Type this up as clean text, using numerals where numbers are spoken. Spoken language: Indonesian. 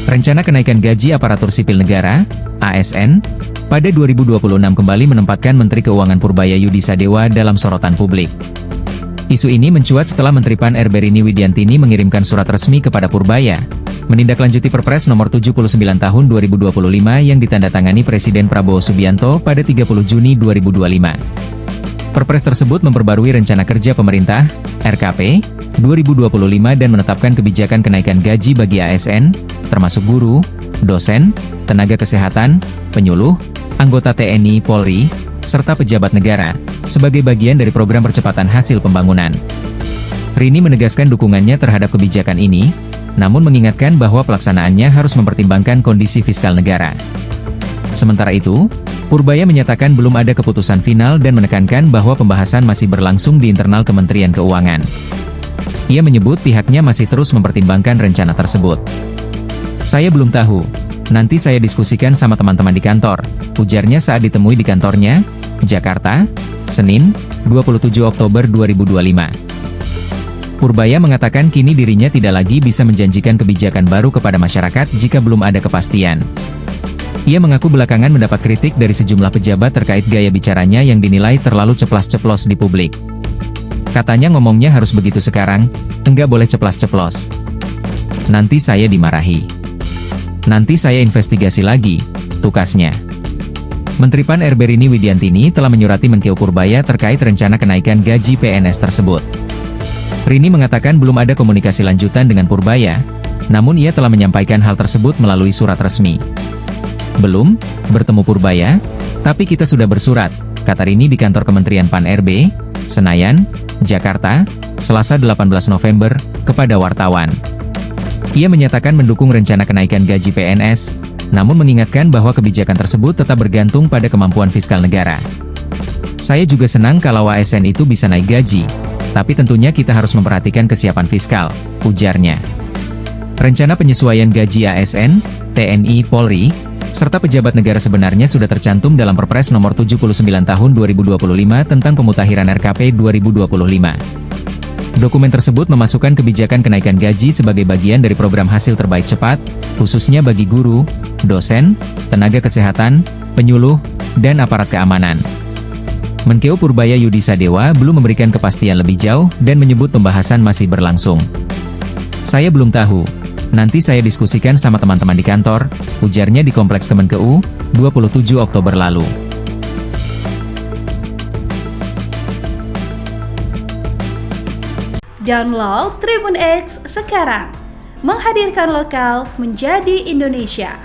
Rencana kenaikan gaji aparatur sipil negara, ASN, pada 2026 kembali menempatkan Menteri Keuangan Purbaya Yudi Sadewa dalam sorotan publik. Isu ini mencuat setelah Menteri PAN RB Rini Widiantini mengirimkan surat resmi kepada Purbaya, menindaklanjuti Perpres nomor 79 tahun 2025 yang ditandatangani Presiden Prabowo Subianto pada 30 Juni 2025. Perpres tersebut memperbarui rencana kerja pemerintah, RKP, 2025 dan menetapkan kebijakan kenaikan gaji bagi ASN, termasuk guru, dosen, tenaga kesehatan, penyuluh, anggota TNI Polri, serta pejabat negara, sebagai bagian dari program percepatan hasil pembangunan. Rini menegaskan dukungannya terhadap kebijakan ini, namun mengingatkan bahwa pelaksanaannya harus mempertimbangkan kondisi fiskal negara. Sementara itu, Purbaya menyatakan belum ada keputusan final dan menekankan bahwa pembahasan masih berlangsung di internal Kementerian Keuangan. Ia menyebut pihaknya masih terus mempertimbangkan rencana tersebut. "Saya belum tahu, nanti saya diskusikan sama teman-teman di kantor," ujarnya saat ditemui di kantornya, Jakarta, Senin, 27 Oktober 2025. Purbaya mengatakan kini dirinya tidak lagi bisa menjanjikan kebijakan baru kepada masyarakat jika belum ada kepastian. Ia mengaku belakangan mendapat kritik dari sejumlah pejabat terkait gaya bicaranya yang dinilai terlalu ceplas-ceplos di publik. Katanya ngomongnya harus begitu sekarang, enggak boleh ceplas-ceplos. "Nanti saya dimarahi. Nanti saya investigasi lagi," tukasnya. Menteri PAN RB Rini Widiantini telah menyurati Menkeu Purbaya terkait rencana kenaikan gaji PNS tersebut. Rini mengatakan belum ada komunikasi lanjutan dengan Purbaya, namun ia telah menyampaikan hal tersebut melalui surat resmi. "Belum bertemu Purbaya, tapi kita sudah bersurat," kata Rini di kantor Kementerian PAN RB, Senayan, Jakarta, Selasa 18 November, kepada wartawan. Ia menyatakan mendukung rencana kenaikan gaji PNS, namun mengingatkan bahwa kebijakan tersebut tetap bergantung pada kemampuan fiskal negara. "Saya juga senang kalau ASN itu bisa naik gaji, tapi tentunya kita harus memperhatikan kesiapan fiskal," ujarnya. Rencana penyesuaian gaji ASN, TNI Polri, serta pejabat negara sebenarnya sudah tercantum dalam Perpres nomor 79 tahun 2025 tentang pemutahiran RKP 2025. Dokumen tersebut memasukkan kebijakan kenaikan gaji sebagai bagian dari program hasil terbaik cepat, khususnya bagi guru, dosen, tenaga kesehatan, penyuluh, dan aparat keamanan. Menkeu Purbaya Yudi Sadewa belum memberikan kepastian lebih jauh dan menyebut pembahasan masih berlangsung. "Saya belum tahu. Nanti saya diskusikan sama teman-teman di kantor," ujarnya di Kompleks Kemenkeu, 27 Oktober lalu. Download Tribun X sekarang, menghadirkan lokal menjadi Indonesia.